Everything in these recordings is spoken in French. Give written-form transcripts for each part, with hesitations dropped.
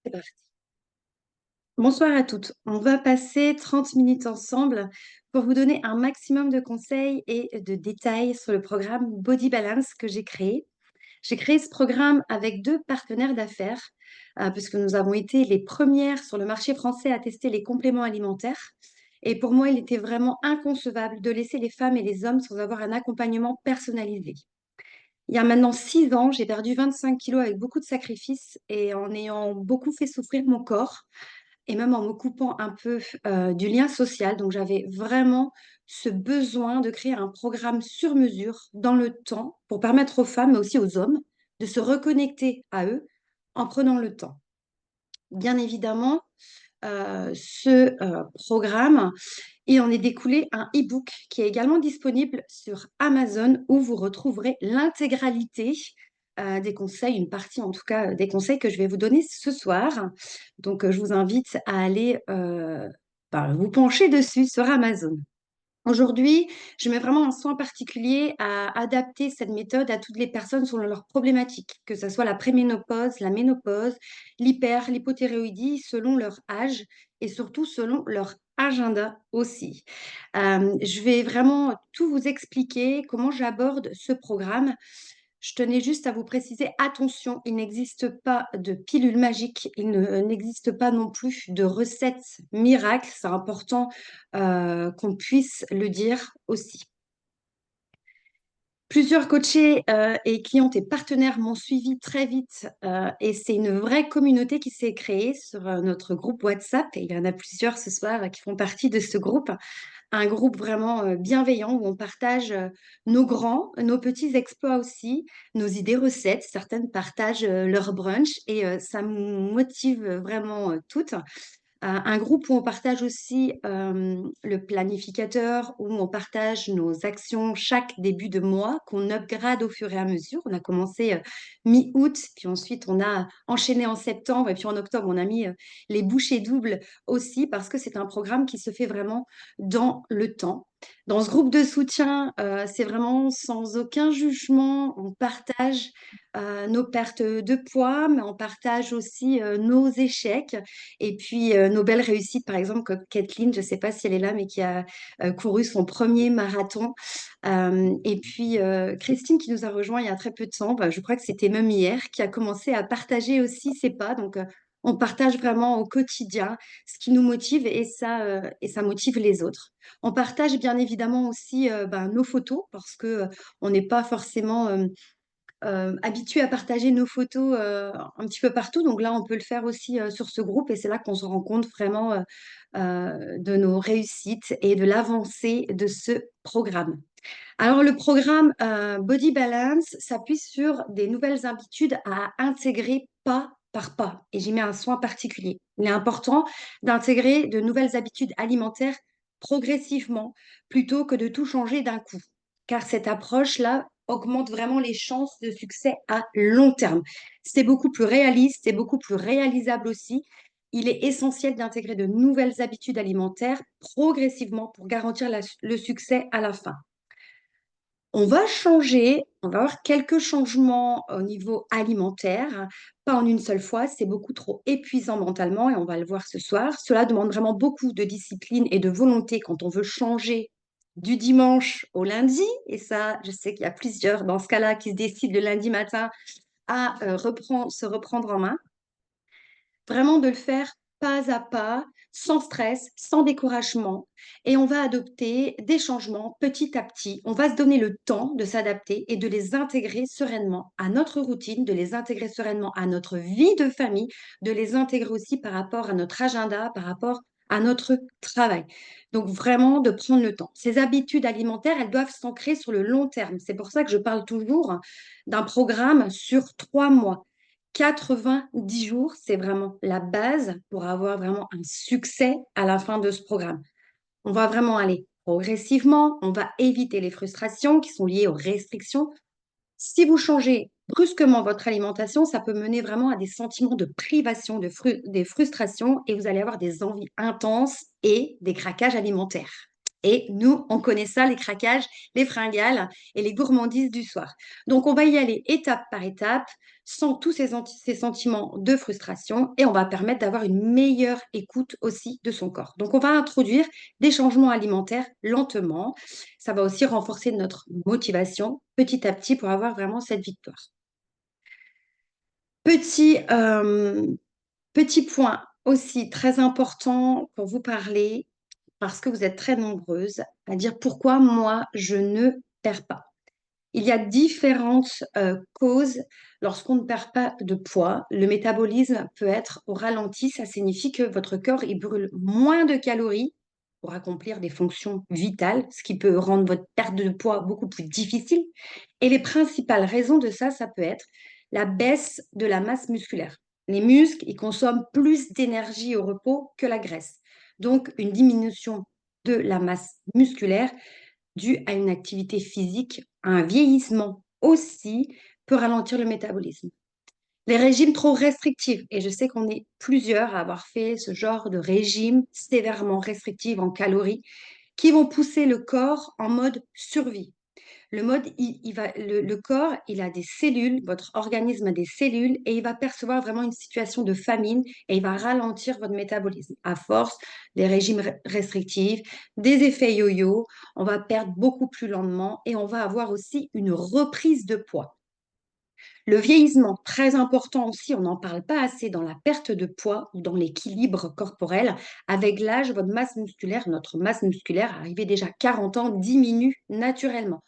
C'est parti. Bonsoir à toutes. On va passer 30 minutes ensemble pour vous donner un maximum de conseils et de détails sur le programme Body Balance que j'ai créé. J'ai créé ce programme avec deux partenaires d'affaires, puisque nous avons été les premières sur le marché français à tester les compléments alimentaires. Et pour moi, il était vraiment inconcevable de laisser les femmes et les hommes sans avoir un accompagnement personnalisé. Il y a maintenant 6 ans, j'ai perdu 25 kilos avec beaucoup de sacrifices et en ayant beaucoup fait souffrir mon corps et même en me coupant un peu du lien social. Donc j'avais vraiment ce besoin de créer un programme sur mesure dans le temps pour permettre aux femmes, mais aussi aux hommes, de se reconnecter à eux en prenant le temps. Bien évidemment, ce programme, il en est découlé un e-book qui est également disponible sur Amazon où vous retrouverez l'intégralité des conseils, une partie en tout cas des conseils que je vais vous donner ce soir. Donc, je vous invite à aller vous pencher dessus sur Amazon. Aujourd'hui, je mets vraiment un soin particulier à adapter cette méthode à toutes les personnes selon leurs problématiques, que ce soit la préménopause, la ménopause, l'hypothyroïdie, selon leur âge et surtout selon leur agenda aussi. Je vais vraiment tout vous expliquer comment j'aborde ce programme. Je tenais juste à vous préciser, attention, il n'existe pas de pilule magique, n'existe pas non plus de recette miracle. C'est important qu'on puisse le dire aussi. Plusieurs coachés et clientes et partenaires m'ont suivi très vite et c'est une vraie communauté qui s'est créée sur notre groupe WhatsApp et il y en a plusieurs ce soir qui font partie de ce groupe. Un groupe vraiment bienveillant où on partage nos grands, nos petits exploits aussi, nos idées recettes. Certaines partagent leur brunch et ça me motive vraiment toutes. Un groupe où on partage aussi le planificateur, où on partage nos actions chaque début de mois, qu'on upgrade au fur et à mesure. On a commencé mi-août, puis ensuite on a enchaîné en septembre, et puis en octobre, on a mis les bouchées doubles aussi, parce que c'est un programme qui se fait vraiment dans le temps. Dans ce groupe de soutien, c'est vraiment sans aucun jugement, on partage nos pertes de poids, mais on partage aussi nos échecs et puis, nos belles réussites, par exemple, comme Kathleen, je ne sais pas si elle est là, mais qui a couru son premier marathon. Et puis, Christine, qui nous a rejoint il y a très peu de temps, bah, je crois que c'était même hier, qui a commencé à partager aussi ses pas. Donc, on partage vraiment au quotidien ce qui nous motive et ça motive les autres. On partage bien évidemment aussi nos photos parce que on n'est pas forcément habitués à partager nos photos un petit peu partout. Donc là, on peut le faire aussi sur ce groupe et c'est là qu'on se rend compte vraiment de nos réussites et de l'avancée de ce programme. Alors, le programme Body Balance s'appuie sur des nouvelles habitudes à intégrer pas par pas. Et j'y mets un soin particulier. Il est important d'intégrer de nouvelles habitudes alimentaires progressivement plutôt que de tout changer d'un coup. Car cette approche-là augmente vraiment les chances de succès à long terme. C'est beaucoup plus réaliste, c'est beaucoup plus réalisable aussi. Il est essentiel d'intégrer de nouvelles habitudes alimentaires progressivement pour garantir le succès à la fin. On va changer, on va avoir quelques changements au niveau alimentaire, pas en une seule fois, c'est beaucoup trop épuisant mentalement et on va le voir ce soir. Cela demande vraiment beaucoup de discipline et de volonté quand on veut changer du dimanche au lundi. Et ça, je sais qu'il y a plusieurs dans ce cas-là qui se décident le lundi matin à se reprendre en main. Vraiment de le faire pas à pas, sans stress, sans découragement. Et on va adopter des changements petit à petit. On va se donner le temps de s'adapter et de les intégrer sereinement à notre routine, de les intégrer sereinement à notre vie de famille, de les intégrer aussi par rapport à notre agenda, par rapport à notre travail. Donc vraiment de prendre le temps. Ces habitudes alimentaires, elles doivent s'ancrer sur le long terme. C'est pour ça que je parle toujours d'un programme sur 3 mois. 90 jours, c'est vraiment la base pour avoir vraiment un succès à la fin de ce programme. On va vraiment aller progressivement, on va éviter les frustrations qui sont liées aux restrictions. Si vous changez brusquement votre alimentation, ça peut mener vraiment à des sentiments de privation, des frustrations et vous allez avoir des envies intenses et des craquages alimentaires. Et nous, on connaît ça, les craquages, les fringales et les gourmandises du soir. Donc, on va y aller étape par étape, sans tous ces sentiments de frustration, et on va permettre d'avoir une meilleure écoute aussi de son corps. Donc, on va introduire des changements alimentaires lentement. Ça va aussi renforcer notre motivation petit à petit pour avoir vraiment cette victoire. Petit, petit point aussi très important pour vous parler, parce que vous êtes très nombreuses à dire pourquoi moi je ne perds pas. Il y a différentes causes lorsqu'on ne perd pas de poids. Le métabolisme peut être au ralenti. Ça signifie que votre corps il brûle moins de calories pour accomplir des fonctions vitales, ce qui peut rendre votre perte de poids beaucoup plus difficile. Et les principales raisons de ça, ça peut être la baisse de la masse musculaire. Les muscles, ils consomment plus d'énergie au repos que la graisse. Donc, une diminution de la masse musculaire due à une activité physique, un vieillissement aussi, peut ralentir le métabolisme. Les régimes trop restrictifs, et je sais qu'on est plusieurs à avoir fait ce genre de régime sévèrement restrictif en calories, qui vont pousser le corps en mode survie. Le corps, il a des cellules, votre organisme a des cellules et il va percevoir vraiment une situation de famine et il va ralentir votre métabolisme. À force des régimes restrictifs, des effets yo-yo, on va perdre beaucoup plus lentement et on va avoir aussi une reprise de poids. Le vieillissement, très important aussi, on n'en parle pas assez dans la perte de poids ou dans l'équilibre corporel. Avec l'âge, votre masse musculaire, notre masse musculaire, arrivée déjà à 40 ans, diminue naturellement.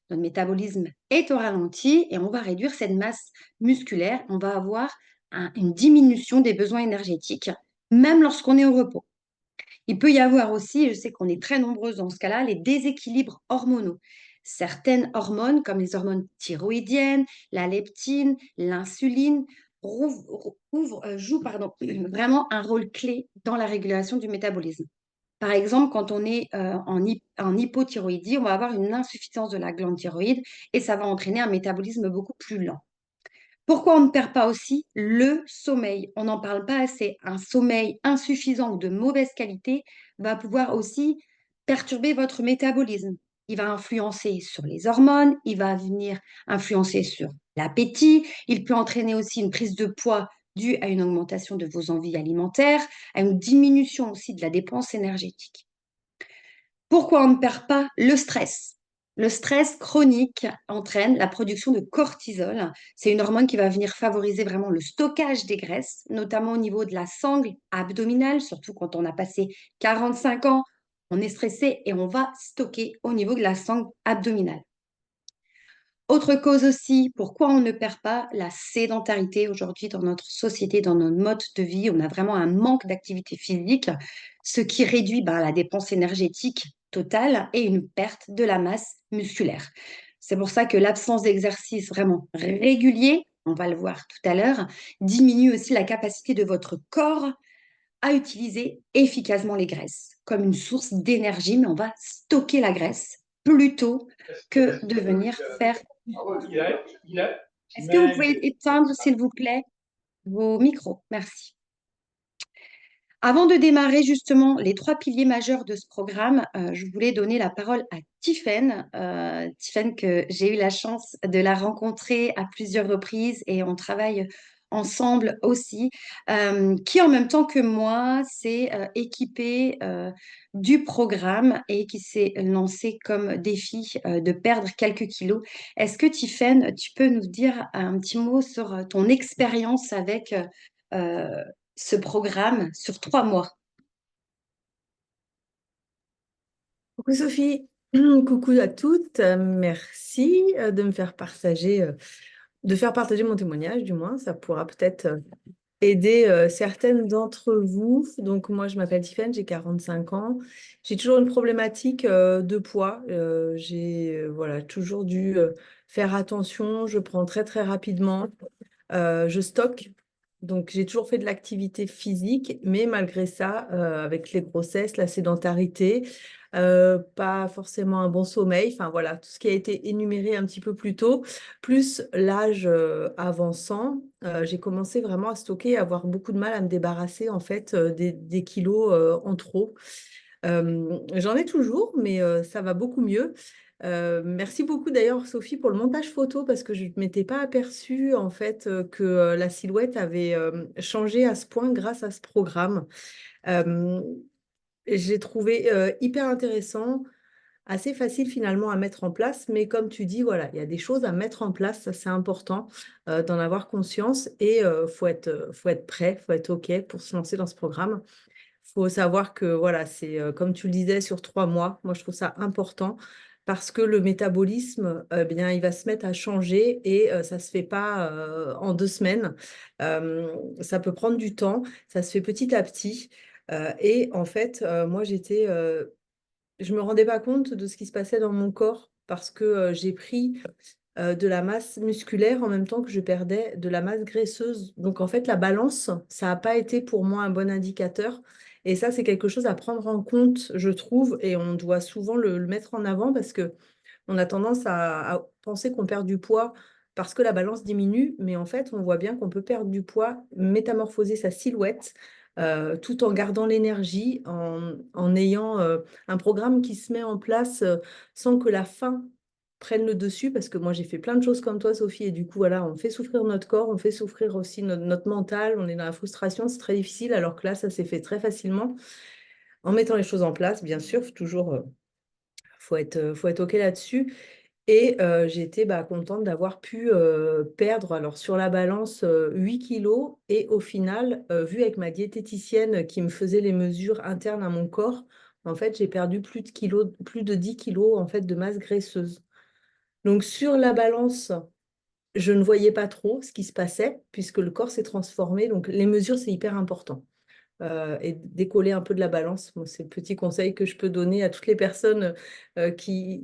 Notre métabolisme est au ralenti et on va réduire cette masse musculaire. On va avoir une diminution des besoins énergétiques, même lorsqu'on est au repos. Il peut y avoir aussi, je sais qu'on est très nombreuses dans ce cas-là, les déséquilibres hormonaux. Certaines hormones, comme les hormones thyroïdiennes, la leptine, l'insuline, jouent vraiment un rôle clé dans la régulation du métabolisme. Par exemple, quand on est en hypothyroïdie, on va avoir une insuffisance de la glande thyroïde et ça va entraîner un métabolisme beaucoup plus lent. Pourquoi on ne perd pas aussi le sommeil? On n'en parle pas assez. Un sommeil insuffisant ou de mauvaise qualité va pouvoir aussi perturber votre métabolisme. Il va influencer sur les hormones, il va venir influencer sur l'appétit, il peut entraîner aussi une prise de poids due à une augmentation de vos envies alimentaires, à une diminution aussi de la dépense énergétique. Pourquoi on ne perd pas le stress? Le stress chronique entraîne la production de cortisol. C'est une hormone qui va venir favoriser vraiment le stockage des graisses, notamment au niveau de la sangle abdominale, surtout quand on a passé 45 ans, on est stressé et on va stocker au niveau de la sangle abdominale. Autre cause aussi, pourquoi on ne perd pas la sédentarité aujourd'hui dans notre société, dans notre mode de vie. On a vraiment un manque d'activité physique, ce qui réduit la dépense énergétique totale et une perte de la masse musculaire. C'est pour ça que l'absence d'exercice vraiment régulier, on va le voir tout à l'heure, diminue aussi la capacité de votre corps à utiliser efficacement les graisses comme une source d'énergie, mais on va stocker la graisse plutôt que de venir faire. Est-ce que vous pouvez éteindre, s'il vous plaît, vos micros? Merci. Avant de démarrer justement les trois piliers majeurs de ce programme, je voulais donner la parole à Tiffaine. Tiffaine, que j'ai eu la chance de la rencontrer à plusieurs reprises et on travaille ensemble aussi, qui en même temps que moi s'est équipée du programme et qui s'est lancée comme défi de perdre quelques kilos. Est-ce que Tiffaine, tu peux nous dire un petit mot sur ton expérience avec ce programme sur 3 mois? Coucou Sophie, coucou à toutes. Merci de me faire partager, de faire partager mon témoignage, du moins, ça pourra peut-être aider certaines d'entre vous. Donc moi, je m'appelle Tiffaine, j'ai 45 ans. J'ai toujours une problématique de poids. J'ai voilà, toujours dû faire attention. Je prends très très rapidement. Je stocke. Donc j'ai toujours fait de l'activité physique, mais malgré ça, avec les grossesses, la sédentarité, pas forcément un bon sommeil, enfin voilà, tout ce qui a été énuméré un petit peu plus tôt, plus l'âge avançant, j'ai commencé vraiment à stocker, à avoir beaucoup de mal à me débarrasser en fait des kilos en trop. J'en ai toujours, mais ça va beaucoup mieux. Merci beaucoup d'ailleurs, Sophie, pour le montage photo, parce que je ne m'étais pas aperçue en fait que la silhouette avait changé à ce point grâce à ce programme. Euh, j'ai trouvé hyper intéressant, assez facile finalement à mettre en place, mais comme tu dis, voilà, il y a des choses à mettre en place, ça c'est important d'en avoir conscience et faut être prêt, faut être OK pour se lancer dans ce programme. Faut savoir que voilà, c'est comme tu le disais sur 3 mois. Moi, je trouve ça important parce que le métabolisme, bien, il va se mettre à changer et ça se fait pas en 2 semaines. Ça peut prendre du temps. Ça se fait petit à petit. Et en fait, moi, je me rendais pas compte de ce qui se passait dans mon corps parce que j'ai pris de la masse musculaire en même temps que je perdais de la masse graisseuse. Donc en fait, la balance, ça n'a pas été pour moi un bon indicateur. Et ça, c'est quelque chose à prendre en compte, je trouve, et on doit souvent le mettre en avant parce que on a tendance à penser qu'on perd du poids parce que la balance diminue, mais en fait, on voit bien qu'on peut perdre du poids, métamorphoser sa silhouette, tout en gardant l'énergie, en ayant un programme qui se met en place sans que la faim prenne le dessus, parce que moi, j'ai fait plein de choses comme toi, Sophie, et du coup, voilà, on fait souffrir notre corps, on fait souffrir aussi notre mental, on est dans la frustration, c'est très difficile, alors que là, ça s'est fait très facilement en mettant les choses en place, bien sûr, toujours, faut être OK là-dessus. Et j'étais contente d'avoir pu perdre, alors sur la balance, 8 kilos. Et au final, vu avec ma diététicienne qui me faisait les mesures internes à mon corps, en fait, j'ai perdu plus de 10 kilos en fait, de masse graisseuse. Donc sur la balance, je ne voyais pas trop ce qui se passait puisque le corps s'est transformé. Donc les mesures, c'est hyper important et décoller un peu de la balance. Bon, c'est le petit conseil que je peux donner à toutes les personnes qui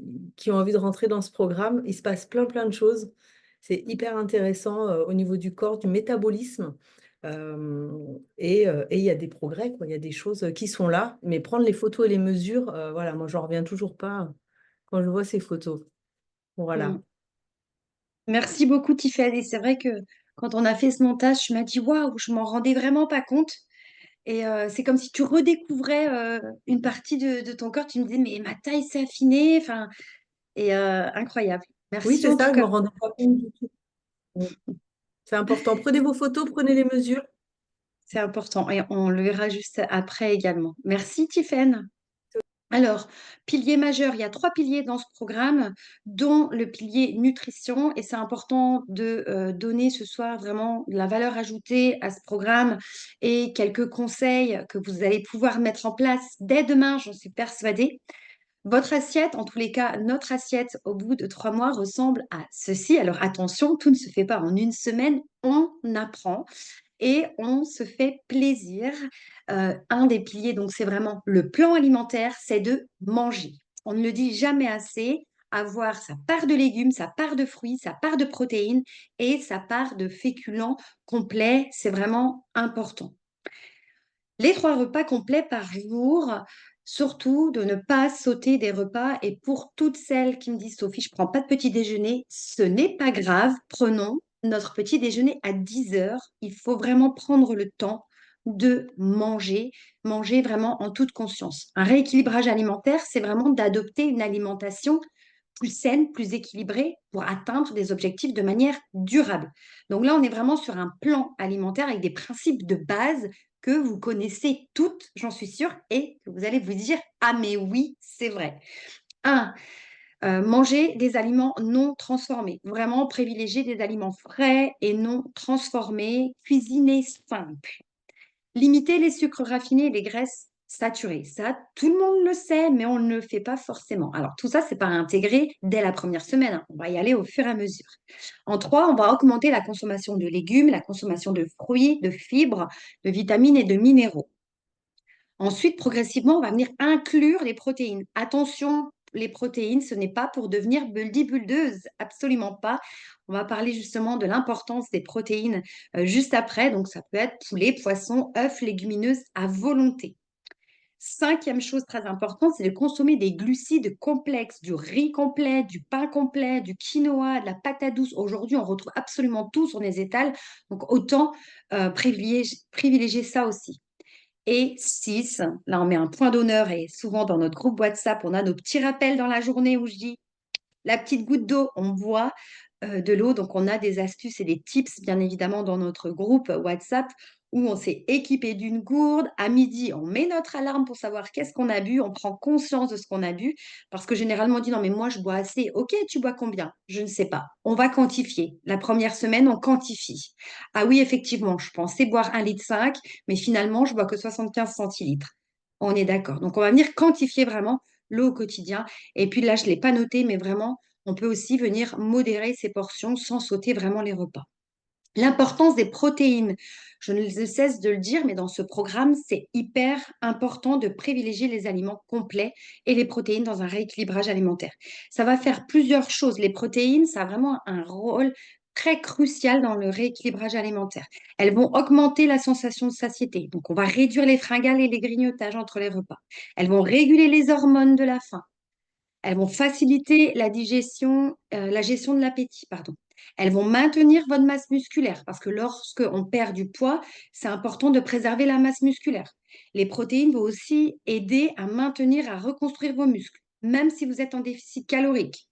ont envie de rentrer dans ce programme. Il se passe plein de choses. C'est hyper intéressant au niveau du corps, du métabolisme. Et il y a des progrès, quoi. Il y a des choses qui sont là, mais prendre les photos et les mesures, voilà, moi, j'en reviens toujours pas quand je vois ces photos. Voilà. Mm. Merci beaucoup, Tiffany. C'est vrai que quand on a fait ce montage, je m'as dit waouh, je m'en rendais vraiment pas compte. Et c'est comme si tu redécouvrais une partie de ton corps. Tu me disais, mais ma taille s'est affinée. Enfin, et incroyable. Oui, Merci c'est en tout ça, je me cas. rendais pas compte du tout. C'est important. Prenez vos photos, prenez les mesures. C'est important. Et on le verra juste après également. Merci, Tiffany. Alors, pilier majeur, il y a 3 piliers dans ce programme, dont le pilier nutrition. Et c'est important de donner ce soir vraiment de la valeur ajoutée à ce programme et quelques conseils que vous allez pouvoir mettre en place dès demain, j'en suis persuadée. Votre assiette, en tous les cas, notre assiette au bout de 3 mois ressemble à ceci. Alors attention, tout ne se fait pas en une semaine, on apprend et on se fait plaisir. Un des piliers, donc c'est vraiment le plan alimentaire, c'est de manger. On ne le dit jamais assez, avoir sa part de légumes, sa part de fruits, sa part de protéines et sa part de féculents complets, c'est vraiment important. Les 3 repas complets par jour, surtout de ne pas sauter des repas. Et pour toutes celles qui me disent, Sophie, je ne prends pas de petit déjeuner, ce n'est pas grave. Prenons notre petit déjeuner à 10 heures. Il faut vraiment prendre le temps de manger, manger vraiment en toute conscience. Un rééquilibrage alimentaire, c'est vraiment d'adopter une alimentation plus saine, plus équilibrée pour atteindre des objectifs de manière durable. Donc là, on est vraiment sur un plan alimentaire avec des principes de base que vous connaissez toutes, j'en suis sûre, et que vous allez vous dire, ah mais oui, c'est vrai. Un, manger des aliments non transformés. Vraiment privilégier des aliments frais et non transformés. Cuisiner simple. Limiter les sucres raffinés et les graisses saturées. Ça, tout le monde le sait, mais on ne le fait pas forcément. Alors, tout ça, c'est pas à intégrer dès la première semaine, hein. On va y aller au fur et à mesure. En 3, on va augmenter la consommation de légumes, la consommation de fruits, de fibres, de vitamines et de minéraux. Ensuite, progressivement, on va venir inclure les protéines. Attention, les protéines, ce n'est pas pour devenir buldi-buldeuse, absolument pas. On va parler justement de l'importance des protéines juste après. Donc, ça peut être poulet, poisson, œufs, légumineuses à volonté. 5e chose très importante, c'est de consommer des glucides complexes, du riz complet, du pain complet, du quinoa, de la patate douce. Aujourd'hui, on retrouve absolument tout sur les étals. Donc, autant privilégier ça aussi. et 6. Là, on met un point d'honneur et souvent dans notre groupe WhatsApp, on a nos petits rappels dans la journée où je dis la petite goutte d'eau, on boit de l'eau. Donc, on a des astuces et des tips, bien évidemment, dans notre groupe WhatsApp où on s'est équipé d'une gourde. À midi, on met notre alarme pour savoir qu'est-ce qu'on a bu. On prend conscience de ce qu'on a bu parce que généralement, on dit non, mais moi, je bois assez. Ok, tu bois combien? Je ne sais pas. On va quantifier. La première semaine, on quantifie. Ah oui, effectivement, je pensais boire 1,5 litre, mais finalement, je bois que 75 centilitres. On est d'accord. Donc, on va venir quantifier vraiment l'eau au quotidien. Et puis là, je ne l'ai pas noté, mais vraiment, on peut aussi venir modérer ses portions sans sauter vraiment les repas. L'importance des protéines. Je ne cesse de le dire, mais dans ce programme, c'est hyper important de privilégier les aliments complets et les protéines dans un rééquilibrage alimentaire. Ça va faire plusieurs choses. Les protéines, ça a vraiment un rôle très crucial dans le rééquilibrage alimentaire. Elles vont augmenter la sensation de satiété. Donc, on va réduire les fringales et les grignotages entre les repas. Elles vont réguler les hormones de la faim. Elles vont faciliter la gestion de l'appétit, pardon. Elles vont maintenir votre masse musculaire parce que lorsque on perd du poids, c'est important de préserver la masse musculaire. Les protéines vont aussi aider à maintenir, à reconstruire vos muscles, même si vous êtes en déficit calorique.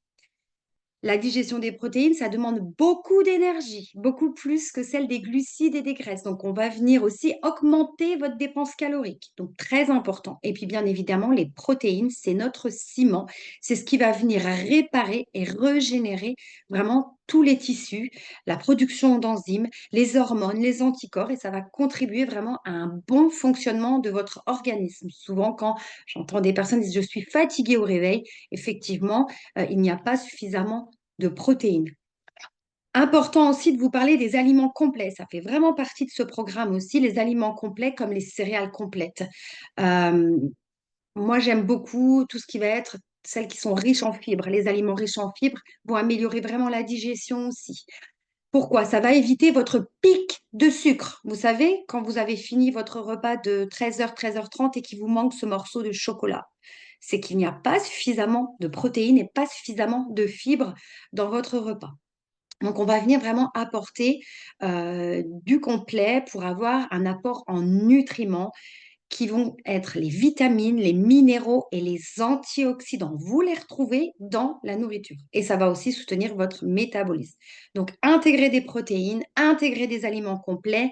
La digestion des protéines, ça demande beaucoup d'énergie, beaucoup plus que celle des glucides et des graisses. Donc, on va venir aussi augmenter votre dépense calorique. Donc, très important. Et puis, bien évidemment, les protéines, c'est notre ciment. C'est ce qui va venir réparer et régénérer vraiment tous les tissus, la production d'enzymes, les hormones, les anticorps. Et ça va contribuer vraiment à un bon fonctionnement de votre organisme. Souvent, quand j'entends des personnes dire je suis fatiguée au réveil, effectivement, il n'y a pas suffisamment de protéines. Important aussi de vous parler des aliments complets. Ça fait vraiment partie de ce programme aussi, les aliments complets comme les céréales complètes. Euh, Moi, j'aime beaucoup tout ce qui va être celles qui sont riches en fibres. Les aliments riches en fibres vont améliorer vraiment la digestion aussi. Pourquoi? Ça va éviter votre pic de sucre. Vous savez, quand vous avez fini votre repas de 13h, 13h30 et qu'il vous manque ce morceau de chocolat, c'est qu'il n'y a pas suffisamment de protéines et pas suffisamment de fibres dans votre repas. Donc, on va venir vraiment apporter du complet pour avoir un apport en nutriments qui vont être les vitamines, les minéraux et les antioxydants. Vous les retrouvez dans la nourriture. Et ça va aussi soutenir votre métabolisme. Donc, intégrer des protéines, intégrer des aliments complets.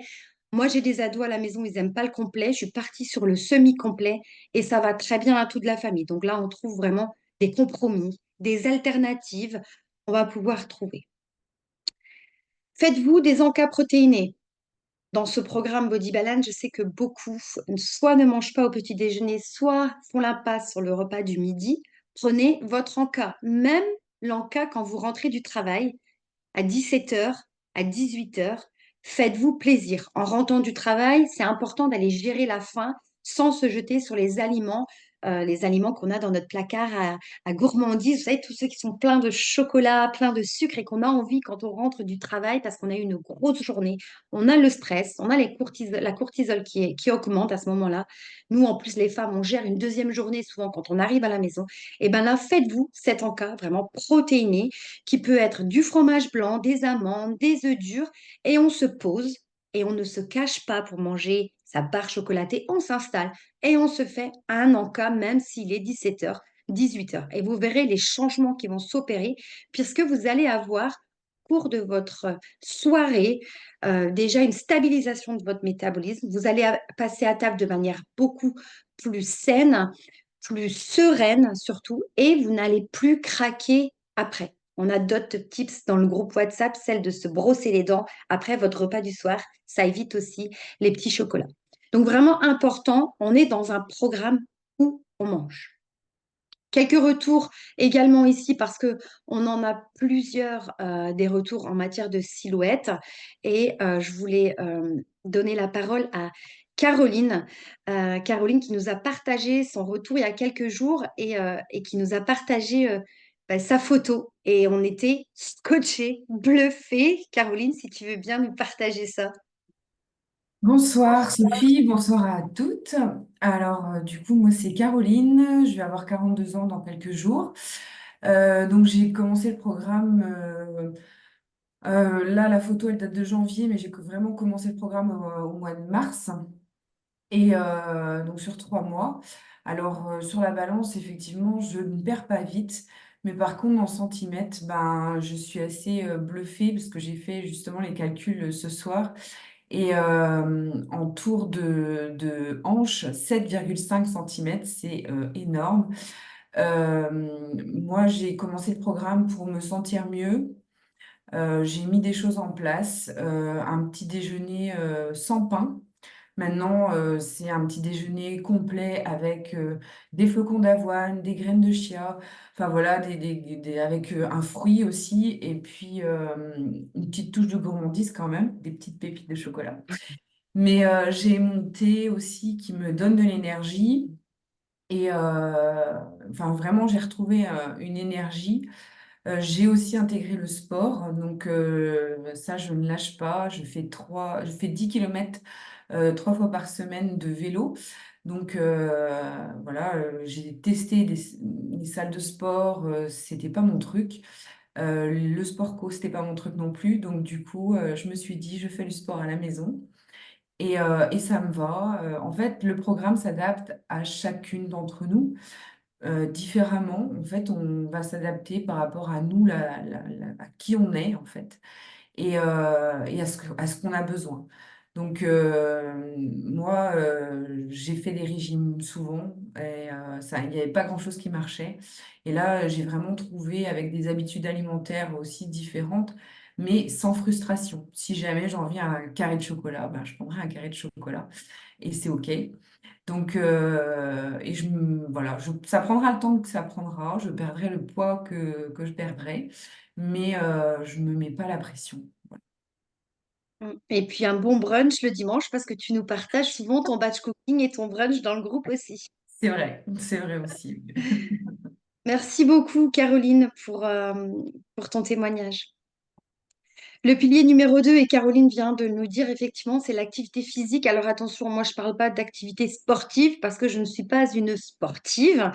Moi, j'ai des ados à la maison, ils n'aiment pas le complet. Je suis partie sur le semi-complet et ça va très bien à toute la famille. Donc là, on trouve vraiment des compromis, des alternatives. On va pouvoir trouver. Faites-vous des encas protéinés. Dans ce programme Body Balance, je sais que beaucoup soit ne mangent pas au petit déjeuner, soit font l'impasse sur le repas du midi. Prenez votre encas, même l'encas quand vous rentrez du travail à 17h, à 18h. Faites-vous plaisir. En rentrant du travail, c'est important d'aller gérer la faim sans se jeter sur les aliments qu'on a dans notre placard à gourmandise. Vous savez, tous ceux qui sont pleins de chocolat, pleins de sucre et qu'on a envie quand on rentre du travail parce qu'on a eu une grosse journée. On a le stress, on a la cortisol qui augmente à ce moment-là. Nous, en plus, les femmes, on gère une deuxième journée souvent quand on arrive à la maison. Et bien là, faites-vous cet encas vraiment protéiné qui peut être du fromage blanc, des amandes, des œufs durs, et on se pose et on ne se cache pas pour manger sa barre chocolatée, on s'installe et on se fait un encas même s'il est 17h, 18h. Et vous verrez les changements qui vont s'opérer puisque vous allez avoir au cours de votre soirée déjà une stabilisation de votre métabolisme. Vous allez passer à table de manière beaucoup plus saine, plus sereine surtout, et vous n'allez plus craquer après. On a d'autres tips dans le groupe WhatsApp, celle de se brosser les dents après votre repas du soir. Ça évite aussi les petits chocolats. Donc vraiment important, on est dans un programme où on mange. Quelques retours également ici parce que on en a plusieurs des retours en matière de silhouette et je voulais donner la parole à Caroline. Caroline qui nous a partagé son retour il y a quelques jours et qui nous a partagé sa photo et on était scotchés, bluffés. Caroline, si tu veux bien nous partager ça. Bonsoir Sophie, bonsoir à toutes. Alors, du coup, moi c'est Caroline, je vais avoir 42 ans dans quelques jours. Donc, j'ai commencé le programme. Là, la photo elle date de janvier, mais j'ai vraiment commencé le programme au mois de mars. Et donc sur 3 mois. Alors sur la balance, effectivement, je ne perds pas vite. Mais par contre, en centimètres, ben, je suis assez bluffée parce que j'ai fait justement les calculs ce soir. Et en tour de hanche, 7,5 centimètres, c'est énorme. Moi, j'ai commencé le programme pour me sentir mieux. J'ai mis des choses en place, un petit déjeuner sans pain. Maintenant, c'est un petit déjeuner complet avec des flocons d'avoine, des graines de chia, enfin voilà, avec un fruit aussi, et puis une petite touche de gourmandise quand même, des petites pépites de chocolat. Mais j'ai mon thé aussi qui me donne de l'énergie. Et enfin, vraiment, j'ai retrouvé une énergie. J'ai aussi intégré le sport, donc ça, je ne lâche pas. Je fais 10 km 3 fois par semaine de vélo. Donc voilà, j'ai testé des salles de sport, c'était pas mon truc. Le sport co, c'était pas mon truc non plus. Donc du coup, je me suis dit, je fais du sport à la maison. Et ça me va. En fait, le programme s'adapte à chacune d'entre nous différemment. En fait, on va s'adapter par rapport à nous, à qui on est, en fait, et à ce qu'on a besoin. Donc, moi, j'ai fait des régimes souvent et il n'y avait pas grand-chose qui marchait. Et là, j'ai vraiment trouvé avec des habitudes alimentaires aussi différentes, mais sans frustration. Si jamais j'en viens à un carré de chocolat, ben, je prendrai un carré de chocolat et c'est OK. Donc, voilà, ça prendra le temps que ça prendra, je perdrai le poids que je perdrai, mais je ne me mets pas la pression. Et puis un bon brunch le dimanche parce que tu nous partages souvent ton batch cooking et ton brunch dans le groupe aussi. C'est vrai aussi. Merci beaucoup, Caroline, pour ton témoignage. Le pilier numéro 2, et Caroline vient de nous dire effectivement, c'est l'activité physique. Alors attention, moi je ne parle pas d'activité sportive parce que je ne suis pas une sportive.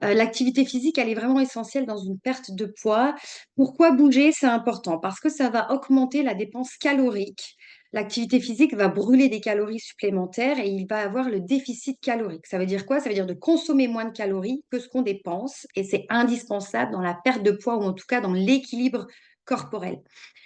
L'activité physique, elle est vraiment essentielle dans une perte de poids. Pourquoi bouger? C'est important parce que ça va augmenter la dépense calorique. L'activité physique va brûler des calories supplémentaires et il va avoir le déficit calorique. Ça veut dire quoi? Ça veut dire de consommer moins de calories que ce qu'on dépense et c'est indispensable dans la perte de poids ou en tout cas dans l'équilibre corporel.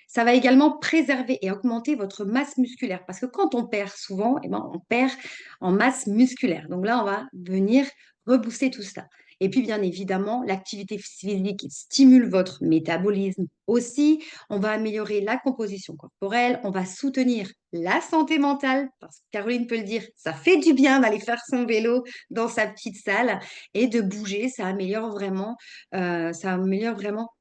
Ça va également préserver et augmenter votre masse musculaire parce que quand on perd souvent, eh ben, on perd en masse musculaire. Donc là, on va venir rebooster tout ça. Et puis, bien évidemment, l'activité physique stimule votre métabolisme aussi. On va améliorer la composition corporelle. On va soutenir la santé mentale, parce que Caroline peut le dire, ça fait du bien d'aller faire son vélo dans sa petite salle et de bouger. Ça améliore vraiment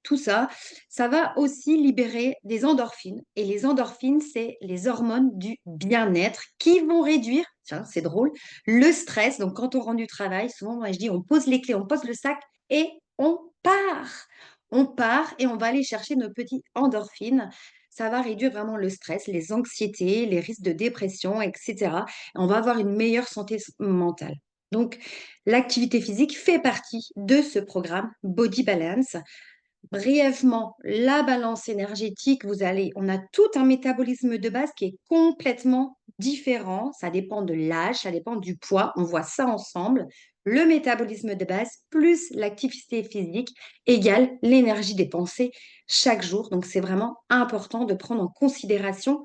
tout ça. Ça va aussi libérer des endorphines. Et les endorphines, c'est les hormones du bien-être qui vont réduire, tiens, c'est drôle, le stress. Donc, quand on rentre du travail, souvent, moi, je dis, on pose les clés, on pose le sac et on part. On part et on va aller chercher nos petites endorphines. Ça va réduire vraiment le stress, les anxiétés, les risques de dépression, etc. On va avoir une meilleure santé mentale. Donc, l'activité physique fait partie de ce programme Body Balance. Brièvement, la balance énergétique, on a tout un métabolisme de base qui est complètement différent. Ça dépend de l'âge, ça dépend du poids. On voit ça ensemble. Le métabolisme de base plus l'activité physique égale l'énergie dépensée chaque jour. Donc, c'est vraiment important de prendre en considération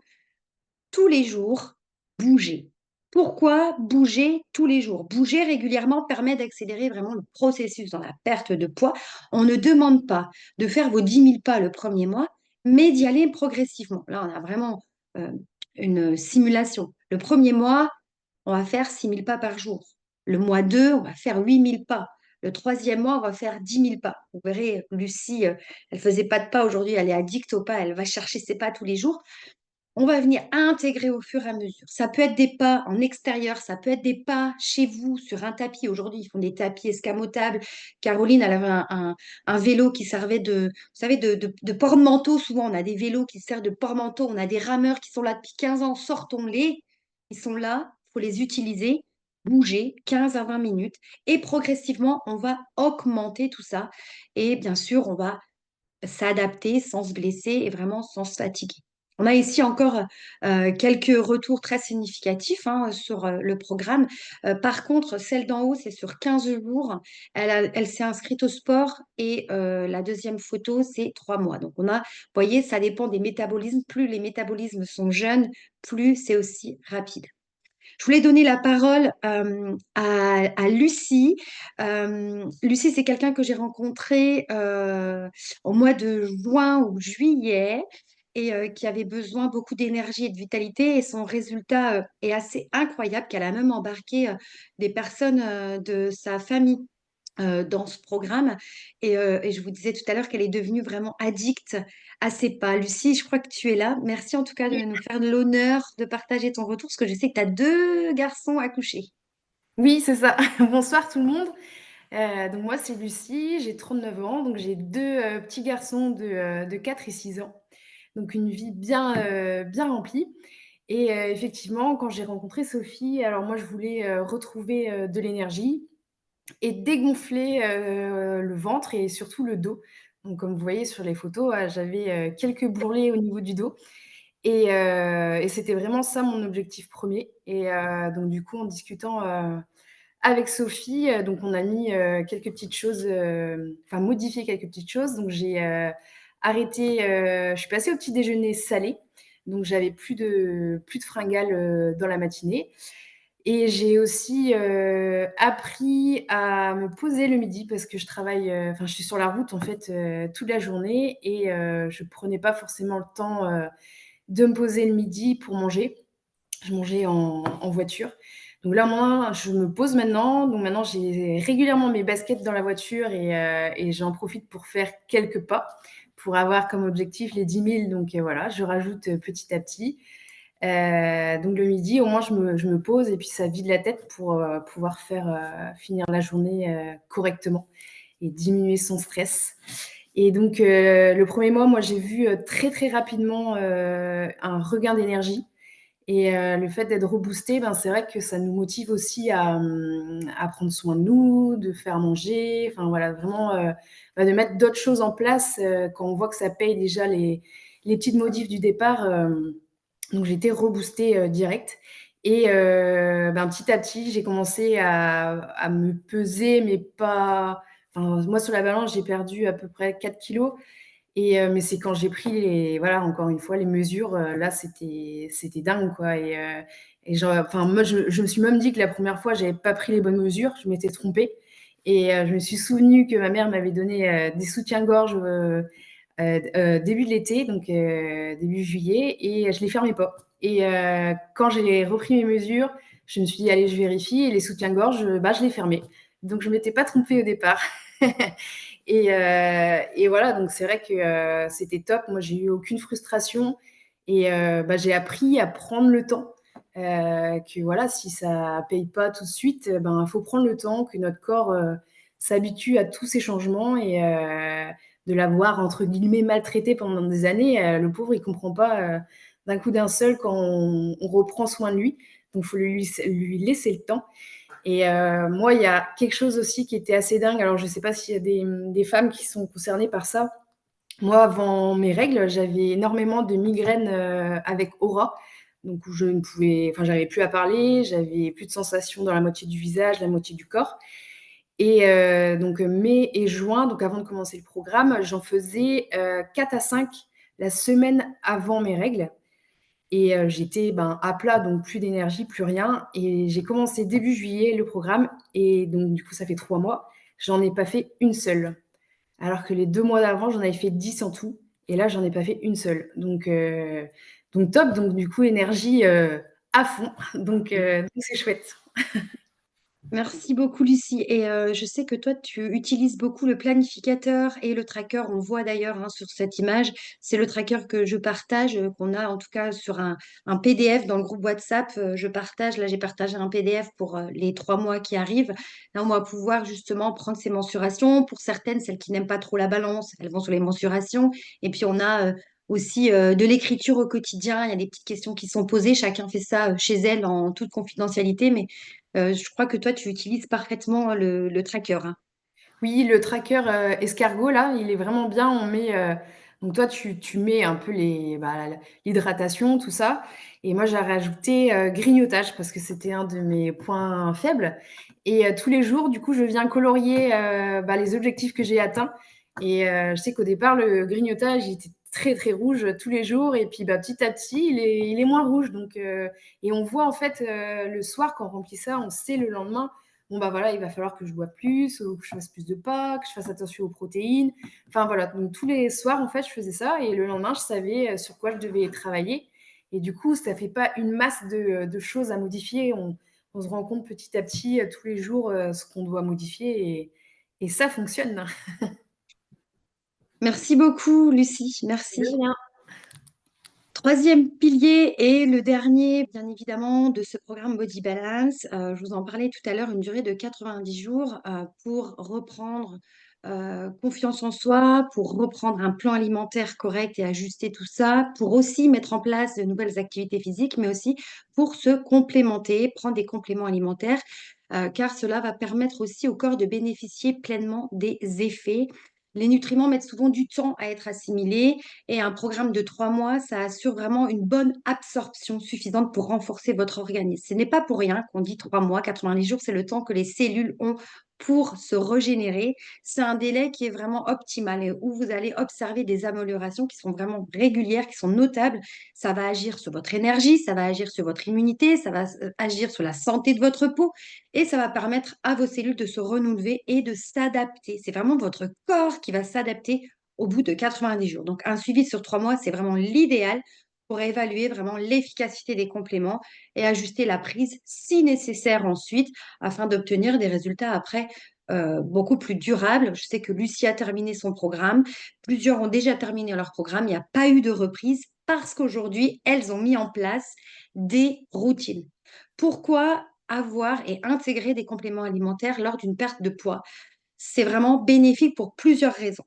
tous les jours, bouger. Pourquoi bouger tous les jours? Bouger régulièrement permet d'accélérer vraiment le processus dans la perte de poids. On ne demande pas de faire vos 10 000 pas le premier mois, mais d'y aller progressivement. Là, on a vraiment euh, une simulation. Le premier mois, on va faire 6 000 pas par jour. Le mois 2, on va faire 8 000 pas. Le troisième mois, on va faire 10 000 pas. Vous verrez, Lucie, elle faisait pas de pas aujourd'hui, elle est addicte aux pas, elle va chercher ses pas tous les jours. On va venir intégrer au fur et à mesure. Ça peut être des pas en extérieur, ça peut être des pas chez vous sur un tapis. Aujourd'hui, ils font des tapis escamotables. Caroline, elle avait un vélo qui servait vous savez, de porte-manteau. Souvent, on a des vélos qui servent de porte-manteau. On a des rameurs qui sont là depuis 15 ans. Sortons-les. Ils sont là, il faut les utiliser, bouger 15 à 20 minutes. Et progressivement, on va augmenter tout ça. Et bien sûr, on va s'adapter sans se blesser et vraiment sans se fatiguer. On a ici encore quelques retours très significatifs hein, sur le programme. Par contre, celle d'en haut, c'est sur 15 jours. Elle s'est inscrite au sport et la deuxième photo, c'est 3 mois. Donc, vous voyez, ça dépend des métabolismes. Plus les métabolismes sont jeunes, plus c'est aussi rapide. Je voulais donner la parole à Lucie. Lucie, c'est quelqu'un que j'ai rencontré au mois de juin ou juillet et qui avait besoin beaucoup d'énergie et de vitalité. Et son résultat est assez incroyable, qu'elle a même embarqué des personnes de sa famille dans ce programme. Et je vous disais tout à l'heure qu'elle est devenue vraiment addicte à ses pas. Lucie, je crois que tu es là. Merci en tout cas de nous faire l'honneur de partager ton retour, parce que je sais que tu as deux garçons à coucher. Oui, c'est ça. Bonsoir tout le monde. Donc moi, c'est Lucie, j'ai 39 ans, donc j'ai deux petits garçons de 4 et 6 ans. Donc une vie bien remplie. Et effectivement, quand j'ai rencontré Sophie, alors moi, je voulais retrouver de l'énergie et dégonfler le ventre et surtout le dos. Donc comme vous voyez sur les photos, j'avais quelques bourrelets au niveau du dos. Et c'était vraiment ça mon objectif premier. Et donc du coup, en discutant avec Sophie, donc on a mis quelques petites choses, enfin modifié quelques petites choses. Donc j'ai arrêté, je suis passée au petit déjeuner salé. Donc j'avais plus de fringales dans la matinée. Et j'ai aussi appris à me poser le midi parce que je travaille, enfin je suis sur la route en fait toute la journée et je prenais pas forcément le temps de me poser le midi pour manger. Je mangeais en voiture. Donc là, moi, je me pose maintenant. Donc maintenant, j'ai régulièrement mes baskets dans la voiture et j'en profite pour faire quelques pas pour avoir comme objectif les 10 000. Donc voilà, je rajoute petit à petit. Donc le midi, au moins, je me pose et puis ça vide la tête pour pouvoir finir la journée correctement et diminuer son stress. Et donc le premier mois, moi, j'ai vu très très rapidement un regain d'énergie. Et le fait d'être reboosté, ben, c'est vrai que ça nous motive aussi à prendre soin de nous, de faire manger, enfin voilà, vraiment de mettre d'autres choses en place quand on voit que ça paye déjà les petites modifs du départ. Donc j'ai été reboostée direct. Et ben, petit à petit, j'ai commencé à me peser, mais pas. Enfin, moi, sur la balance, j'ai perdu à peu près 4 kilos. Et mais c'est quand j'ai pris voilà, encore une fois, les mesures, là, c'était dingue, quoi. Et genre, enfin, moi, je me suis même dit que la première fois, j'avais pas pris les bonnes mesures, je m'étais trompée. Et je me suis souvenue que ma mère m'avait donné des soutiens-gorge début de l'été, donc début juillet, et je les fermais pas. Et quand j'ai repris mes mesures, je me suis dit, allez, je vérifie, et les soutiens-gorge, bah, je les fermais. Donc je m'étais pas trompée au départ. Et voilà, donc c'est vrai que c'était top. Moi, j'ai eu aucune frustration et bah, j'ai appris à prendre le temps. Que voilà, si ça paye pas tout de suite, ben faut prendre le temps, que notre corps s'habitue à tous ces changements et de l'avoir entre guillemets maltraité pendant des années. Le pauvre, il comprend pas d'un coup d'un seul quand on reprend soin de lui. Donc, il faut lui laisser le temps. Et moi, il y a quelque chose aussi qui était assez dingue. Alors, je ne sais pas s'il y a des femmes qui sont concernées par ça. Moi, avant mes règles, j'avais énormément de migraines avec aura. Donc, où je ne pouvais, enfin, j'avais plus à parler, j'avais plus de sensations dans la moitié du visage, la moitié du corps. Et donc, mai et juin, donc avant de commencer le programme, j'en faisais 4 à 5 la semaine avant mes règles. Et j'étais à plat, donc plus d'énergie, plus rien. Et j'ai commencé début juillet le programme. Et donc, du coup, ça fait 3 mois. J'en ai pas fait une seule. Alors que les 2 mois d'avant, j'en avais fait 10 en tout. Et là, j'en ai pas fait une seule. Donc top. Donc, du coup, énergie à fond. Donc c'est chouette. Merci beaucoup, Lucie. Et je sais que toi, tu utilises beaucoup le planificateur et le tracker. On voit d'ailleurs hein, sur cette image, c'est le tracker que je partage, qu'on a en tout cas sur un PDF dans le groupe WhatsApp. Je partage, là, j'ai partagé un PDF pour les 3 mois qui arrivent. Là, on va pouvoir justement prendre ces mensurations. Pour certaines, celles qui n'aiment pas trop la balance, elles vont sur les mensurations. Et puis, on a aussi de l'écriture au quotidien. Il y a des petites questions qui sont posées. Chacun fait ça chez elle en toute confidentialité, mais je crois que toi, tu utilises parfaitement le tracker, hein. Oui, le tracker escargot, là, il est vraiment bien. On met Donc toi, tu mets un peu l'hydratation, tout ça. Et moi, j'ai rajouté grignotage parce que c'était un de mes points faibles. Et tous les jours, du coup, je viens colorier les objectifs que j'ai atteints. Et je sais qu'au départ, le grignotage, il était très, très rouge tous les jours. Et puis, petit à petit, il est moins rouge. Donc, et on voit, en fait, le soir, quand on remplit ça, on sait le lendemain, bon, voilà, il va falloir que je boive plus, ou que je fasse plus de pas, que je fasse attention aux protéines. Enfin, voilà. Donc, tous les soirs, en fait, je faisais ça. Et le lendemain, je savais sur quoi je devais travailler. Et du coup, ça fait pas une masse de choses à modifier. On se rend compte petit à petit, tous les jours, ce qu'on doit modifier. Et ça fonctionne. Merci beaucoup, Lucie. De Merci. rien. Troisième pilier et le dernier, bien évidemment, de ce programme Body Balance. Je vous en parlais tout à l'heure, une durée de 90 jours pour reprendre confiance en soi, pour reprendre un plan alimentaire correct et ajuster tout ça, pour aussi mettre en place de nouvelles activités physiques, mais aussi pour se complémenter, prendre des compléments alimentaires, car cela va permettre aussi au corps de bénéficier pleinement des effets. Les nutriments mettent souvent du temps à être assimilés et un programme de 3 mois, ça assure vraiment une bonne absorption suffisante pour renforcer votre organisme. Ce n'est pas pour rien qu'on dit 3 mois, 90 jours, c'est le temps que les cellules ont pour se régénérer. C'est un délai qui est vraiment optimal et où vous allez observer des améliorations qui sont vraiment régulières, qui sont notables. Ça va agir sur votre énergie, ça va agir sur votre immunité, ça va agir sur la santé de votre peau et ça va permettre à vos cellules de se renouveler et de s'adapter. C'est vraiment votre corps qui va s'adapter au bout de 90 jours. Donc, un suivi sur 3 mois, c'est vraiment l'idéal pour évaluer vraiment l'efficacité des compléments et ajuster la prise si nécessaire ensuite afin d'obtenir des résultats après beaucoup plus durables. Je sais que Lucie a terminé son programme. Plusieurs ont déjà terminé leur programme. Il n'y a pas eu de reprise parce qu'aujourd'hui, elles ont mis en place des routines. Pourquoi avoir et intégrer des compléments alimentaires lors d'une perte de poids? C'est vraiment bénéfique pour plusieurs raisons.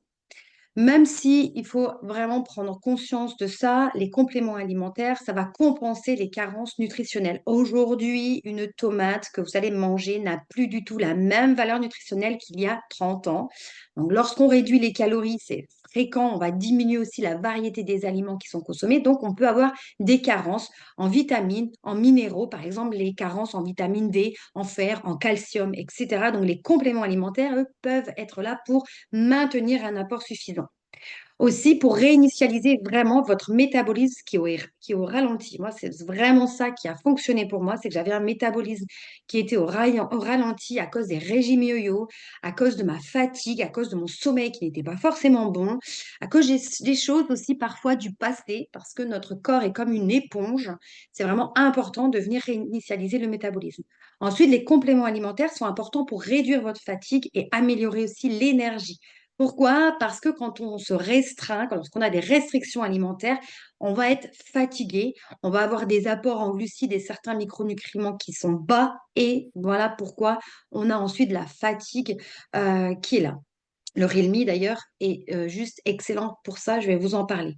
Même si il faut vraiment prendre conscience de ça, les compléments alimentaires, ça va compenser les carences nutritionnelles. Aujourd'hui, une tomate que vous allez manger n'a plus du tout la même valeur nutritionnelle qu'il y a 30 ans. Donc, lorsqu'on réduit les calories, c'est fréquent, on va diminuer aussi la variété des aliments qui sont consommés. Donc, on peut avoir des carences en vitamines, en minéraux, par exemple les carences en vitamine D, en fer, en calcium, etc. Donc, les compléments alimentaires, eux, peuvent être là pour maintenir un apport suffisant. Aussi, pour réinitialiser vraiment votre métabolisme qui est au ralenti. Moi, c'est vraiment ça qui a fonctionné pour moi, c'est que j'avais un métabolisme qui était au ralenti à cause des régimes yo-yo, à cause de ma fatigue, à cause de mon sommeil qui n'était pas forcément bon, à cause des choses aussi parfois du passé, parce que notre corps est comme une éponge. C'est vraiment important de venir réinitialiser le métabolisme. Ensuite, les compléments alimentaires sont importants pour réduire votre fatigue et améliorer aussi l'énergie. Pourquoi? Parce que quand on se restreint, lorsqu'on a des restrictions alimentaires, on va être fatigué, on va avoir des apports en glucides et certains micronutriments qui sont bas et voilà pourquoi on a ensuite la fatigue qui est là. Le Realme d'ailleurs est juste excellent pour ça, je vais vous en parler.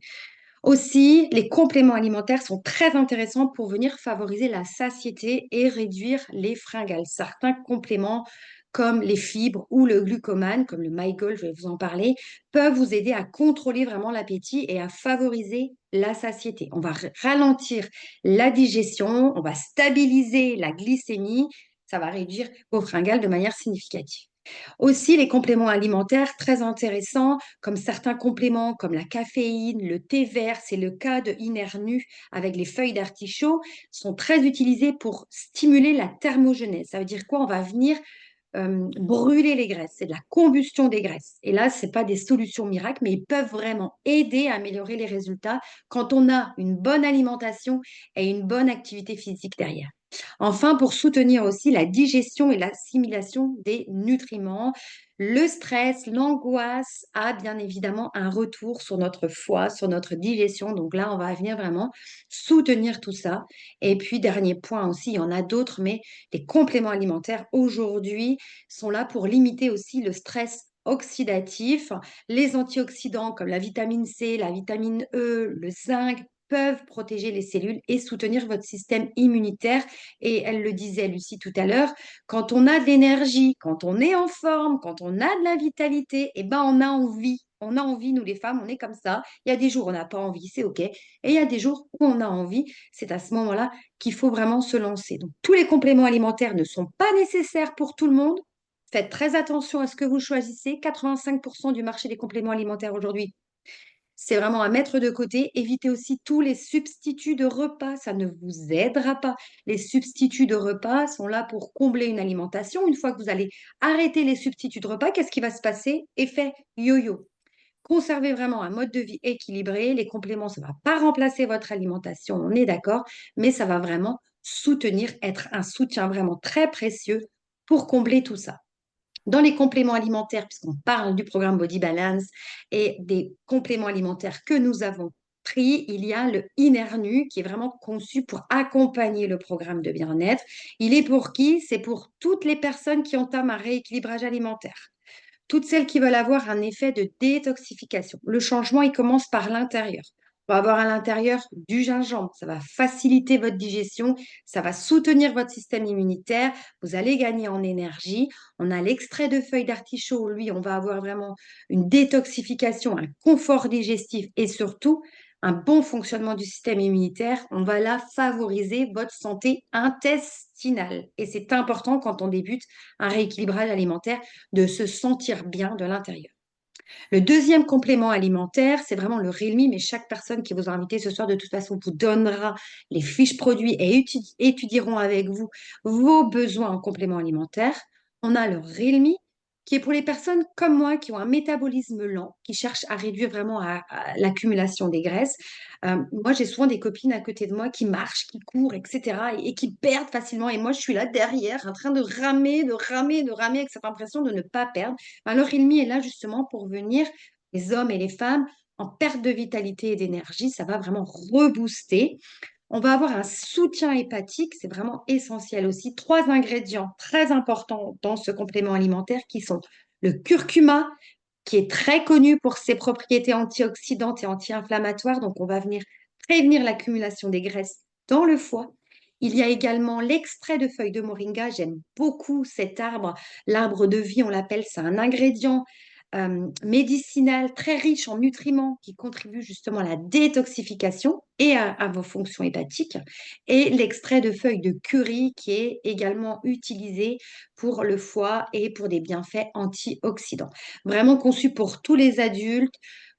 Aussi, les compléments alimentaires sont très intéressants pour venir favoriser la satiété et réduire les fringales. Certains compléments, comme les fibres ou le glucomane, comme le MyGold, je vais vous en parler, peuvent vous aider à contrôler vraiment l'appétit et à favoriser la satiété. On va ralentir la digestion, on va stabiliser la glycémie, ça va réduire vos fringales de manière significative. Aussi, les compléments alimentaires très intéressants, comme certains compléments comme la caféine, le thé vert, c'est le cas de Inernu avec les feuilles d'artichaut, sont très utilisés pour stimuler la thermogenèse. Ça veut dire quoi? On va venir brûler les graisses, c'est de la combustion des graisses. Et là, ce n'est pas des solutions miracles, mais ils peuvent vraiment aider à améliorer les résultats quand on a une bonne alimentation et une bonne activité physique derrière. Enfin, pour soutenir aussi la digestion et l'assimilation des nutriments, le stress, l'angoisse a bien évidemment un retour sur notre foie, sur notre digestion. Donc là, on va venir vraiment soutenir tout ça. Et puis, dernier point aussi, il y en a d'autres, mais les compléments alimentaires aujourd'hui sont là pour limiter aussi le stress oxydatif. Les antioxydants comme la vitamine C, la vitamine E, le zinc peuvent protéger les cellules et soutenir votre système immunitaire. Et elle le disait, Lucie, tout à l'heure, quand on a de l'énergie, quand on est en forme, quand on a de la vitalité, eh ben, on a envie On a envie, nous les femmes, on est comme ça. Il y a des jours où on n'a pas envie, c'est OK. Et il y a des jours où on a envie. C'est à ce moment-là qu'il faut vraiment se lancer. Donc, tous les compléments alimentaires ne sont pas nécessaires pour tout le monde. Faites très attention à ce que vous choisissez. 85% du marché des compléments alimentaires aujourd'hui, c'est vraiment à mettre de côté. Évitez aussi tous les substituts de repas. Ça ne vous aidera pas. Les substituts de repas sont là pour combler une alimentation. Une fois que vous allez arrêter les substituts de repas, qu'est-ce qui va se passer? Effet yo-yo. Conservez vraiment un mode de vie équilibré. Les compléments, ça ne va pas remplacer votre alimentation, on est d'accord, mais ça va vraiment soutenir, être un soutien vraiment très précieux pour combler tout ça. Dans les compléments alimentaires, puisqu'on parle du programme Body Balance et des compléments alimentaires que nous avons pris, il y a le Inernu qui est vraiment conçu pour accompagner le programme de bien-être. Il est pour qui? C'est pour toutes les personnes qui entament un rééquilibrage alimentaire. Toutes celles qui veulent avoir un effet de détoxification. Le changement, il commence par l'intérieur. On va avoir à l'intérieur du gingembre. Ça va faciliter votre digestion. Ça va soutenir votre système immunitaire. Vous allez gagner en énergie. On a l'extrait de feuilles d'artichaut. Lui, on va avoir vraiment une détoxification, un confort digestif et surtout un bon fonctionnement du système immunitaire. On va là favoriser votre santé intestinale. Et c'est important quand on débute un rééquilibrage alimentaire de se sentir bien de l'intérieur. Le deuxième complément alimentaire, c'est vraiment le Realme, mais chaque personne qui vous a invité ce soir, de toute façon, vous donnera les fiches produits et étudieront avec vous vos besoins en complément alimentaire. On a le Realme, qui est pour les personnes comme moi qui ont un métabolisme lent, qui cherchent à réduire vraiment à l'accumulation des graisses. Moi, j'ai souvent des copines à côté de moi qui marchent, qui courent, etc., et qui perdent facilement. Et moi, je suis là derrière, en train de ramer, de ramer, de ramer, avec cette impression de ne pas perdre. Alors, Ilmi est là justement pour venir, les hommes et les femmes, en perte de vitalité et d'énergie. Ça va vraiment rebooster. On va avoir un soutien hépatique, c'est vraiment essentiel aussi. 3 ingrédients très importants dans ce complément alimentaire qui sont le curcuma, qui est très connu pour ses propriétés antioxydantes et anti-inflammatoires. Donc, on va venir prévenir l'accumulation des graisses dans le foie. Il y a également l'extrait de feuilles de moringa. J'aime beaucoup cet arbre. L'arbre de vie, on l'appelle, c'est un ingrédient médicinal très riche en nutriments qui contribue justement à la détoxification et à vos fonctions hépatiques. Et l'extrait de feuilles de curry qui est également utilisé pour le foie et pour des bienfaits antioxydants. Vraiment conçu pour tous les adultes,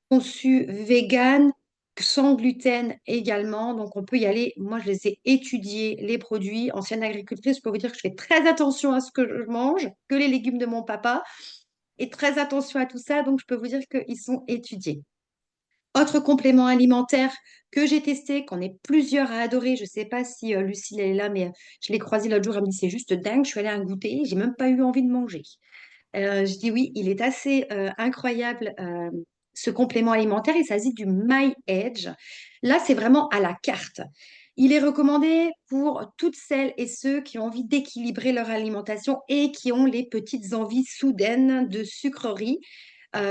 conçu vegan, sans gluten également. Donc, on peut y aller. Moi, je les ai étudiés, les produits. Ancienne agricultrice, je peux vous dire que je fais très attention à ce que je mange, que les légumes de mon papa, et très attention à tout ça. Donc, je peux vous dire qu'ils sont étudiés. Autre complément alimentaire que j'ai testé, qu'on est plusieurs à adorer. Je ne sais pas si Lucille elle est là, mais je l'ai croisée l'autre jour. Elle me dit, c'est juste dingue. Je suis allée à un goûter. J'ai même pas eu envie de manger. Je dis oui, il est assez incroyable ce complément alimentaire. Il s'agit du My Edge. Là, c'est vraiment à la carte. Il est recommandé pour toutes celles et ceux qui ont envie d'équilibrer leur alimentation et qui ont les petites envies soudaines de sucreries.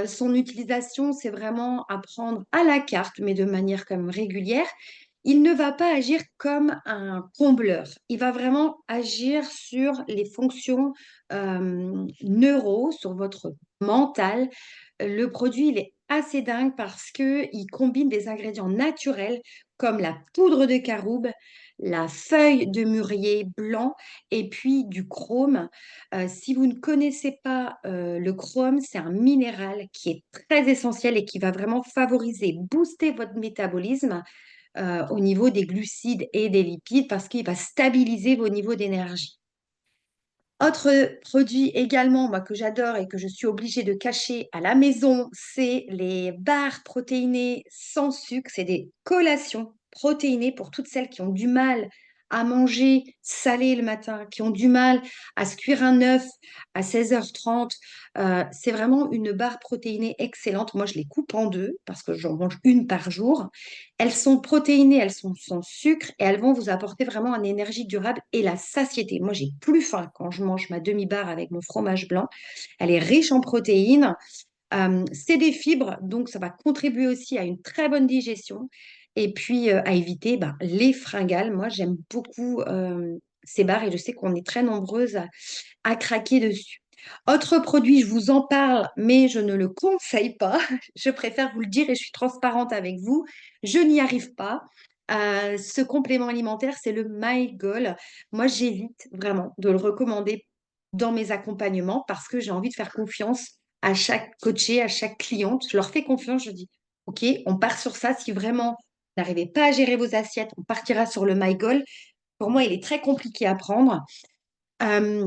Son utilisation, c'est vraiment à prendre à la carte, mais de manière quand même régulière. Il ne va pas agir comme un combleur. Il va vraiment agir sur les fonctions neuro, sur votre mental. Le produit, il est assez dingue parce qu'il combine des ingrédients naturels comme la poudre de caroube, la feuille de mûrier blanc et puis du chrome. Si vous ne connaissez pas le chrome, c'est un minéral qui est très essentiel et qui va vraiment favoriser, booster votre métabolisme au niveau des glucides et des lipides parce qu'il va stabiliser vos niveaux d'énergie. Autre produit également moi, que j'adore et que je suis obligée de cacher à la maison, c'est les barres protéinées sans sucre. C'est des collations protéinées pour toutes celles qui ont du mal à manger salé le matin, qui ont du mal à se cuire un œuf à 16h30. C'est vraiment une barre protéinée excellente. Moi, je les coupe en deux parce que j'en mange une par jour. Elles sont protéinées, elles sont sans sucre et elles vont vous apporter vraiment une énergie durable et la satiété. Moi, j'ai plus faim quand je mange ma demi-barre avec mon fromage blanc. Elle est riche en protéines. C'est des fibres, donc ça va contribuer aussi à une très bonne digestion et puis à éviter les fringales. Moi, j'aime beaucoup ces barres et je sais qu'on est très nombreuses à craquer dessus. Autre produit, je vous en parle, mais je ne le conseille pas. Je préfère vous le dire et je suis transparente avec vous. Je n'y arrive pas. Ce complément alimentaire, c'est le MyGoal. Moi, j'évite vraiment de le recommander dans mes accompagnements parce que j'ai envie de faire confiance à chaque coaché, à chaque cliente. Je leur fais confiance. Je dis, OK, on part sur ça. Si vraiment vous n'arrivez pas à gérer vos assiettes, on partira sur le MyGoal. Pour moi, il est très compliqué à prendre. Euh,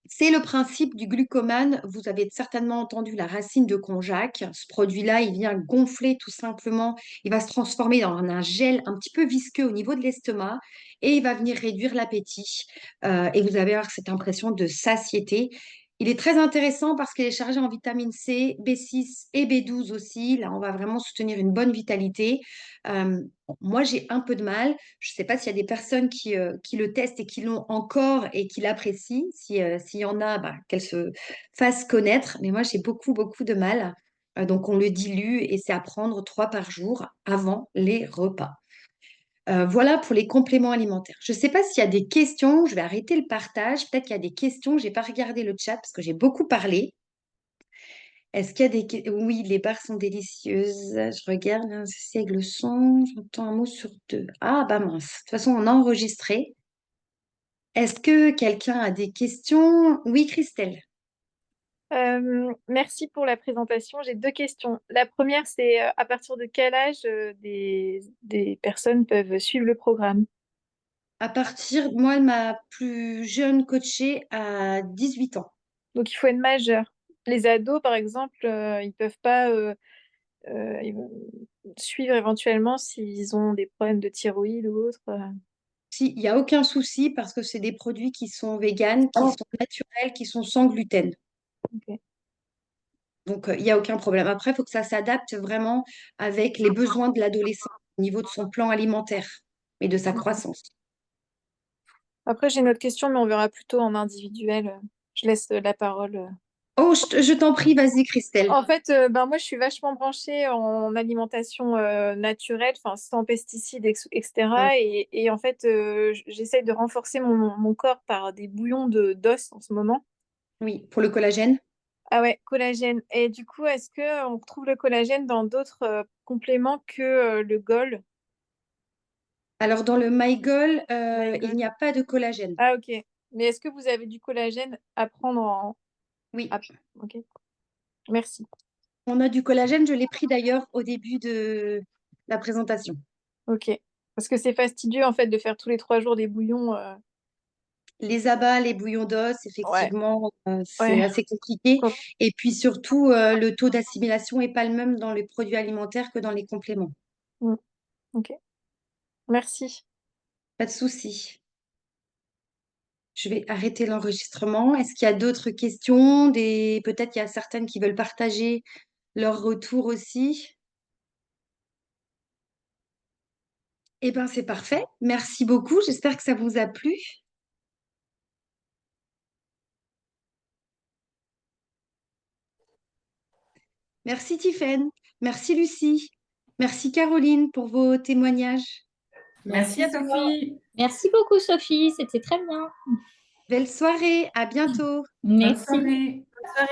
c'est le principe du glucomane. Vous avez certainement entendu la racine de konjac. Ce produit-là, il vient gonfler tout simplement. Il va se transformer dans un gel un petit peu visqueux au niveau de l'estomac et il va venir réduire l'appétit. Et vous allez avoir cette impression de satiété. Il est très intéressant parce qu'il est chargé en vitamine C, B6 et B12 aussi. Là, on va vraiment soutenir une bonne vitalité. Euh, Moi, j'ai un peu de mal. Je ne sais pas s'il y a des personnes qui le testent et qui l'ont encore et qui l'apprécient. S'il y en a, bah, qu'elles se fassent connaître. Mais moi, j'ai beaucoup, beaucoup de mal. Donc, on le dilue et c'est à prendre 3 par jour avant les repas. Voilà pour les compléments alimentaires. Je ne sais pas s'il y a des questions. Je vais arrêter le partage. Peut-être qu'il y a des questions. Je n'ai pas regardé le chat parce que j'ai beaucoup parlé. Est-ce qu'il y a Oui, les barres sont délicieuses. Je regarde, hein, ceci avec le son, j'entends un mot sur deux. Ah, bah mince. De toute façon, on a enregistré. Est-ce que quelqu'un a des questions? Oui, Christelle. Merci pour la présentation. J'ai deux questions. La première, c'est à partir de quel âge des personnes peuvent suivre le programme? Moi, ma plus jeune coachée a 18 ans. Donc, il faut être majeur. Les ados, par exemple, ils peuvent pas ils vont suivre éventuellement s'ils ont des problèmes de thyroïde ou autre. Si, il n'y a aucun souci parce que c'est des produits qui sont véganes, qui sont naturels, qui sont sans gluten. Ok. Donc, il n'y a aucun problème. Après, il faut que ça s'adapte vraiment avec les besoins de l'adolescent au niveau de son plan alimentaire et de sa croissance. Après, j'ai une autre question, mais on verra plutôt en individuel. Je laisse la parole. Oh, je t'en prie, vas-y, Christelle. En fait, ben moi, je suis vachement branchée en alimentation naturelle, enfin sans pesticides, Hum, etc. Et en fait, j'essaye de renforcer mon corps par des bouillons d'os en ce moment. Oui, pour le collagène. Ah ouais, collagène. Et du coup, est-ce que on retrouve le collagène dans d'autres compléments que le Gol? Alors, dans le MyGoal, My il Goal. n'y a pas de collagène. Ah ok. Mais est-ce que vous avez du collagène à prendre en... Oui, Ah, ok. Merci. on a du collagène. Je l'ai pris d'ailleurs au début de la présentation. Ok. Parce que c'est fastidieux en fait de faire tous les 3 jours des bouillons. Les abats, les bouillons d'os, Ouais. effectivement, c'est Ouais. assez compliqué. Quand- Et puis surtout, le taux d'assimilation n'est pas le même dans les produits alimentaires que dans les compléments. Mm. Ok. Merci. Pas de souci. Je vais arrêter l'enregistrement. Est-ce qu'il y a d'autres questions? Peut-être il y a certaines qui veulent partager leur retour aussi. Eh bien, c'est parfait. Merci beaucoup. J'espère que ça vous a plu. Merci Tiffaine. Merci Lucie. Merci Caroline pour vos témoignages. Merci à Sophie. Merci beaucoup, Sophie. C'était très bien. Belle soirée. À bientôt. Bonne Merci. soirée. Bonne soirée.